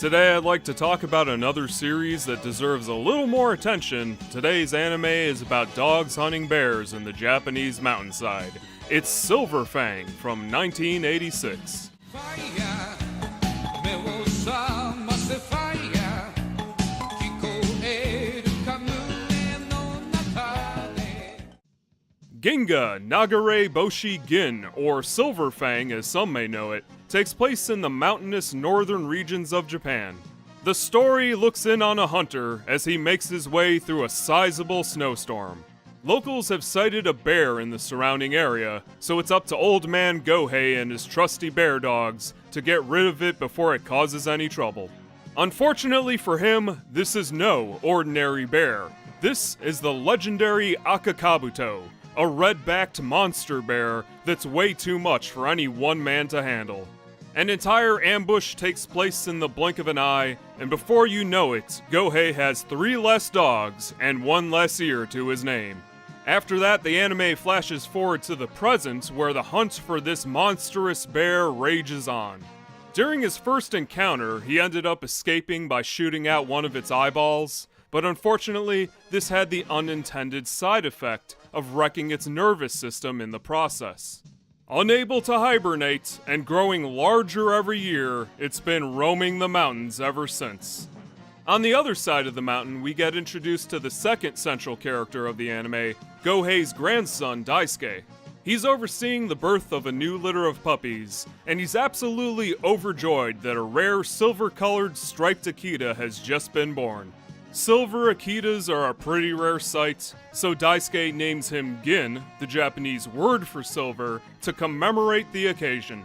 Today I'd like to talk about another series that deserves a little more attention. Today's anime is about dogs hunting bears in the Japanese mountainside. It's Silver Fang from 1986. Ginga Nagare Boshi Gin, or Silver Fang as some may know it, takes place in the mountainous northern regions of Japan. The story looks in on a hunter as he makes his way through a sizable snowstorm. Locals have sighted a bear in the surrounding area, so it's up to Old Man Gohei and his trusty bear dogs to get rid of it before it causes any trouble. Unfortunately for him, this is no ordinary bear. This is the legendary Akakabuto, a red-backed monster bear that's way too much for any one man to handle. An entire ambush takes place in the blink of an eye, and before you know it, Gohei has 3 less dogs and 1 less ear to his name. After that, the anime flashes forward to the present, where the hunt for this monstrous bear rages on. During his first encounter, he ended up escaping by shooting out one of its eyeballs, but unfortunately, this had the unintended side effect of wrecking its nervous system in the process. Unable to hibernate and growing larger every year, it's been roaming the mountains ever since. On the other side of the mountain, we get introduced to the second central character of the anime, Gohei's grandson, Daisuke. He's overseeing the birth of a new litter of puppies, and he's absolutely overjoyed that a rare silver-colored striped Akita has just been born. Silver Akitas are a pretty rare sight, so Daisuke names him Gin, the Japanese word for silver, to commemorate the occasion.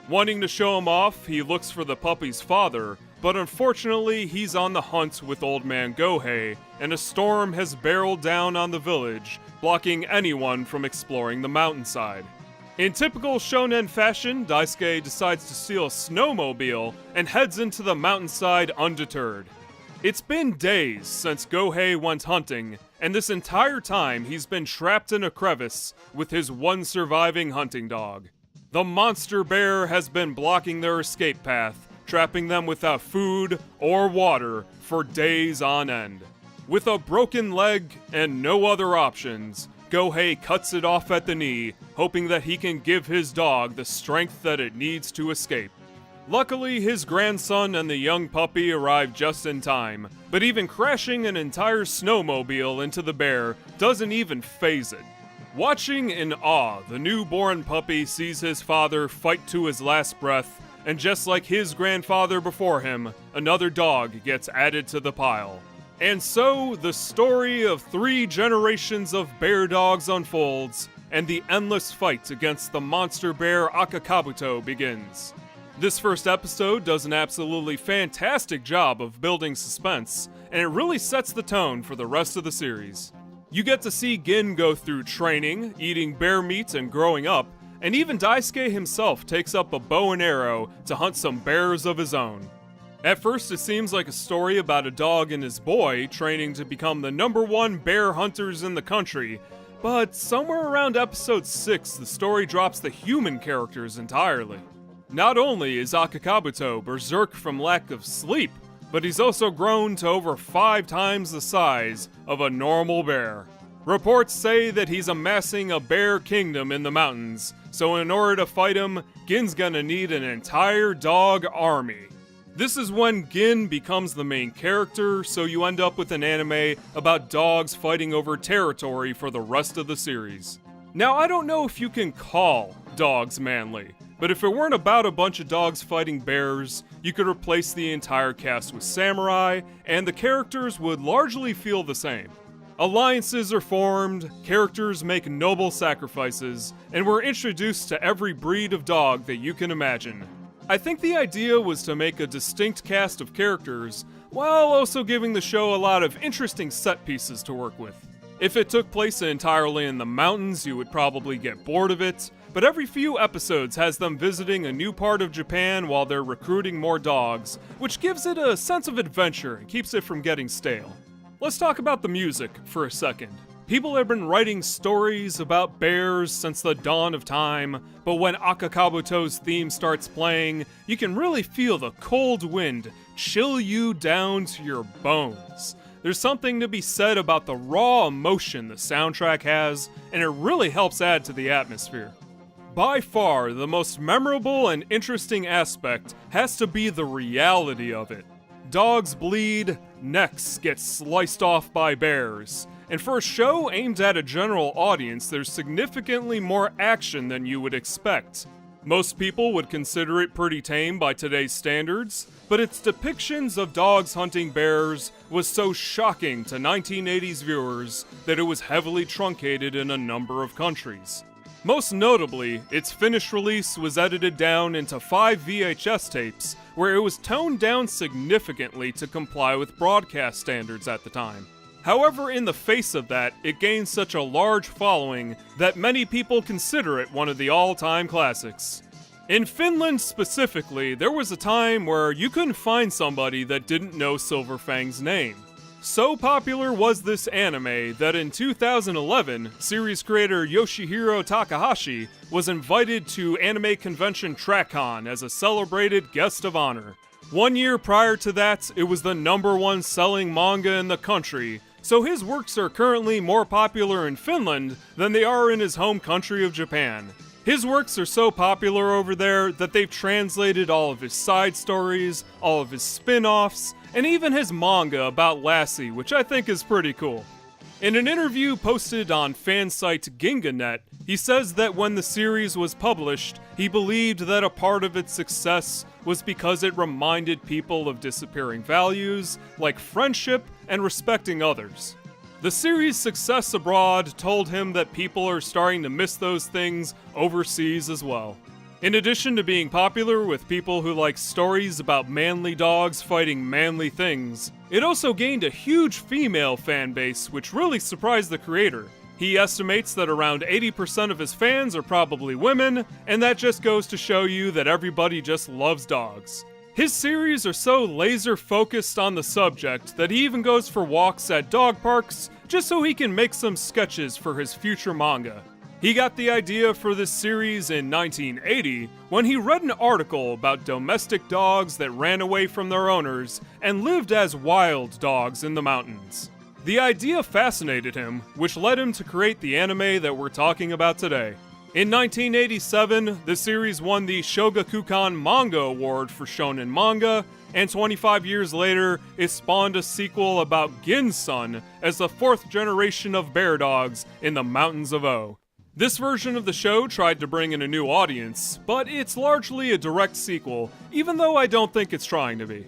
Wanting to show him off, he looks for the puppy's father, but unfortunately he's on the hunt with Old Man Gohei, and a storm has barreled down on the village, blocking anyone from exploring the mountainside. In typical shonen fashion, Daisuke decides to steal a snowmobile and heads into the mountainside undeterred. It's been days since Gohei went hunting, and this entire time he's been trapped in a crevice with his one surviving hunting dog. The monster bear has been blocking their escape path, trapping them without food or water for days on end. With a broken leg and no other options, Gohei cuts it off at the knee, hoping that he can give his dog the strength that it needs to escape. Luckily, his grandson and the young puppy arrive just in time, but even crashing an entire snowmobile into the bear doesn't even faze it. Watching in awe, the newborn puppy sees his father fight to his last breath, and just like his grandfather before him, another dog gets added to the pile. And so, the story of 3 generations of bear dogs unfolds, and the endless fight against the monster bear Akakabuto begins. This first episode does an absolutely fantastic job of building suspense, and it really sets the tone for the rest of the series. You get to see Gin go through training, eating bear meat, and growing up, and even Daisuke himself takes up a bow and arrow to hunt some bears of his own. At first, it seems like a story about a dog and his boy training to become the #1 bear hunters in the country, but somewhere around episode 6, the story drops the human characters entirely. Not only is Akakabuto berserk from lack of sleep, but he's also grown to over 5 times the size of a normal bear. Reports say that he's amassing a bear kingdom in the mountains, so in order to fight him, Gin's gonna need an entire dog army. This is when Gin becomes the main character, so you end up with an anime about dogs fighting over territory for the rest of the series. Now, I don't know if you can call dogs manly, but if it weren't about a bunch of dogs fighting bears, you could replace the entire cast with samurai, and the characters would largely feel the same. Alliances are formed, characters make noble sacrifices, and we're introduced to every breed of dog that you can imagine. I think the idea was to make a distinct cast of characters, while also giving the show a lot of interesting set pieces to work with. If it took place entirely in the mountains, you would probably get bored of it, but every few episodes has them visiting a new part of Japan while they're recruiting more dogs, which gives it a sense of adventure and keeps it from getting stale. Let's talk about the music for a second. People have been writing stories about bears since the dawn of time, but when Akakabuto's theme starts playing, you can really feel the cold wind chill you down to your bones. There's something to be said about the raw emotion the soundtrack has, and it really helps add to the atmosphere. By far, the most memorable and interesting aspect has to be the reality of it. Dogs bleed, necks get sliced off by bears. And for a show aimed at a general audience, there's significantly more action than you would expect. Most people would consider it pretty tame by today's standards, but its depictions of dogs hunting bears was so shocking to 1980s viewers that it was heavily truncated in a number of countries. Most notably, its finished release was edited down into 5 VHS tapes, where it was toned down significantly to comply with broadcast standards at the time. However, in the face of that, it gained such a large following that many people consider it one of the all-time classics. In Finland specifically, there was a time where you couldn't find somebody that didn't know Silverfang's name. So popular was this anime that in 2011, series creator Yoshihiro Takahashi was invited to anime convention TrackCon as a celebrated guest of honor. 1 year prior to that, it was the #1 selling manga in the country, so his works are currently more popular in Finland than they are in his home country of Japan. His works are so popular over there that they've translated all of his side stories, all of his spin-offs, and even his manga about Lassie, which I think is pretty cool. In an interview posted on fan site Ginganet, he says that when the series was published, he believed that a part of its success was because it reminded people of disappearing values, like friendship and respecting others. The series' success abroad told him that people are starting to miss those things overseas as well. In addition to being popular with people who like stories about manly dogs fighting manly things, it also gained a huge female fan base, which really surprised the creator. He estimates that around 80% of his fans are probably women, and that just goes to show you that everybody just loves dogs. His series are so laser focused on the subject that he even goes for walks at dog parks just so he can make some sketches for his future manga. He got the idea for this series in 1980 when he read an article about domestic dogs that ran away from their owners and lived as wild dogs in the mountains. The idea fascinated him, which led him to create the anime that we're talking about today. In 1987, the series won the Shogakukan Manga Award for Shonen Manga, and 25 years later, it spawned a sequel about Gin's son as the 4th generation of bear dogs in the mountains of O. This version of the show tried to bring in a new audience, but it's largely a direct sequel, even though I don't think it's trying to be.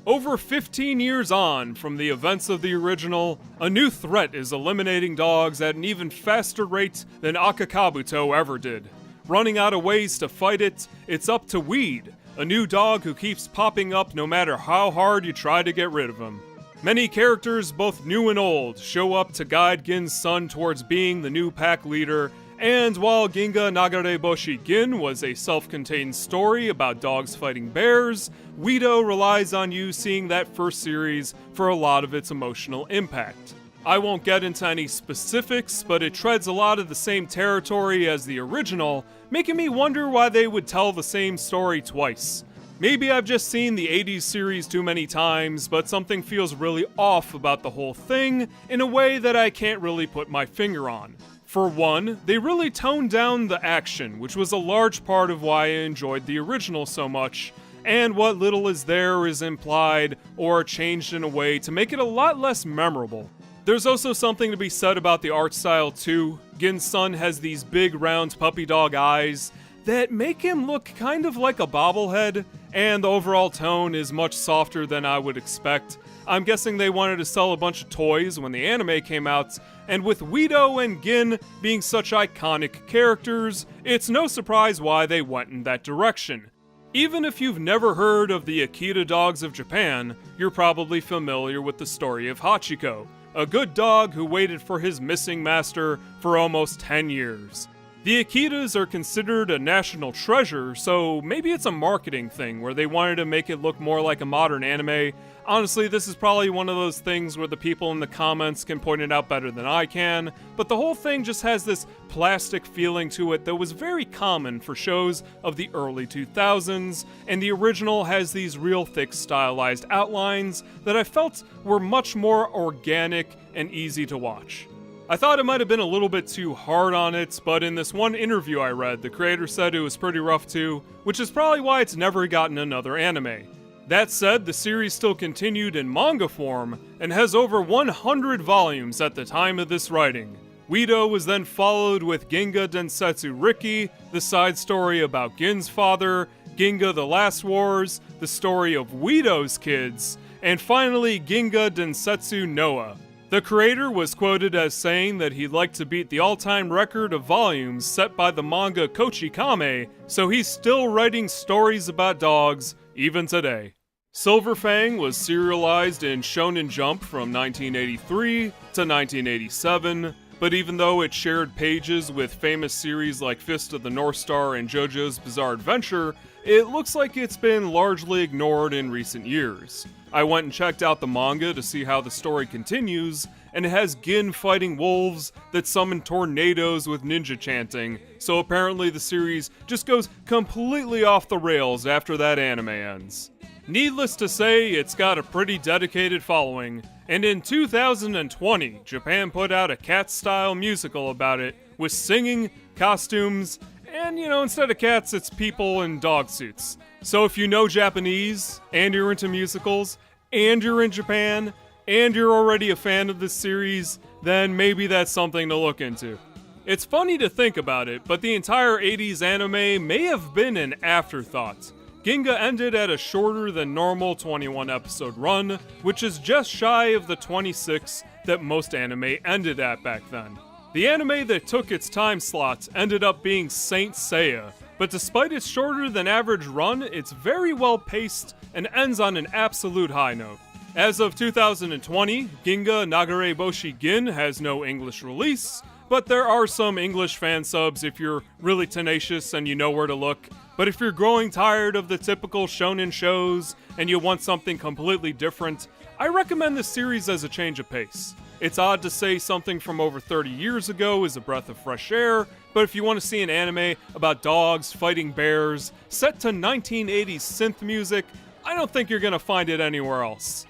Over 15 years on from the events of the original, a new threat is eliminating dogs at an even faster rate than Akakabuto ever did. Running out of ways to fight it, it's up to Weed, a new dog who keeps popping up no matter how hard you try to get rid of him. Many characters, both new and old, show up to guide Gin's son towards being the new pack leader, and while Ginga Nagareboshi Gin was a self-contained story about dogs fighting bears, Weedo relies on you seeing that first series for a lot of its emotional impact. I won't get into any specifics, but it treads a lot of the same territory as the original, making me wonder why they would tell the same story twice. Maybe I've just seen the 80s series too many times, but something feels really off about the whole thing in a way that I can't really put my finger on. For one, they really toned down the action, which was a large part of why I enjoyed the original so much, and what little is there is implied or changed in a way to make it a lot less memorable. There's also something to be said about the art style too. Gin's son has these big round puppy dog eyes that make him look kind of like a bobblehead, and the overall tone is much softer than I would expect. I'm guessing they wanted to sell a bunch of toys when the anime came out, and with Weedo and Gin being such iconic characters, it's no surprise why they went in that direction. Even if you've never heard of the Akita dogs of Japan, you're probably familiar with the story of Hachiko, a good dog who waited for his missing master for almost 10 years. The Akitas are considered a national treasure, so maybe it's a marketing thing where they wanted to make it look more like a modern anime. Honestly, this is probably one of those things where the people in the comments can point it out better than I can, but the whole thing just has this plastic feeling to it that was very common for shows of the early 2000s, and the original has these real thick stylized outlines that I felt were much more organic and easy to watch. I thought it might have been a little bit too hard on it, but in this one interview I read, the creator said it was pretty rough too, which is probably why it's never gotten another anime. That said, the series still continued in manga form, and has over 100 volumes at the time of this writing. Guido was then followed with Ginga Densetsu Riki, the side story about Gin's father, Ginga the Last Wars, the story of Guido's kids, and finally Ginga Densetsu Noah. The creator was quoted as saying that he'd like to beat the all-time record of volumes set by the manga Kochi Kame, so he's still writing stories about dogs, even today. Silver Fang was serialized in Shonen Jump from 1983 to 1987, but even though it shared pages with famous series like Fist of the North Star and JoJo's Bizarre Adventure, it looks like it's been largely ignored in recent years. I went and checked out the manga to see how the story continues, and it has Gin fighting wolves that summon tornadoes with ninja chanting, so apparently the series just goes completely off the rails after that anime ends. Needless to say, it's got a pretty dedicated following, and in 2020, Japan put out a cat-style musical about it, with singing, costumes, and instead of cats, it's people in dog suits. So if you know Japanese, and you're into musicals, and you're in Japan, and you're already a fan of this series, then maybe that's something to look into. It's funny to think about it, but the entire 80s anime may have been an afterthought. Ginga ended at a shorter than normal 21 episode run, which is just shy of the 26 that most anime ended at back then. The anime that took its time slots ended up being Saint Seiya, but despite its shorter than average run, it's very well paced and ends on an absolute high note. As of 2020, Ginga Nagare Boshi Gin has no English release, but there are some English fan subs if you're really tenacious and you know where to look. But if you're growing tired of the typical shonen shows and you want something completely different, I recommend this series as a change of pace. It's odd to say something from over 30 years ago is a breath of fresh air, but if you want to see an anime about dogs fighting bears, set to 1980s synth music, I don't think you're gonna find it anywhere else.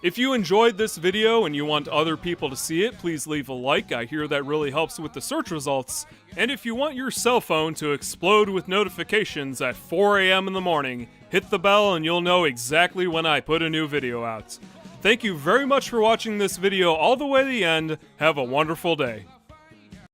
If you enjoyed this video and you want other people to see it, please leave a like. I hear that really helps with the search results. And if you want your cell phone to explode with notifications at 4 a.m. in the morning, hit the bell and you'll know exactly when I put a new video out. Thank you very much for watching this video all the way to the end. Have a wonderful day.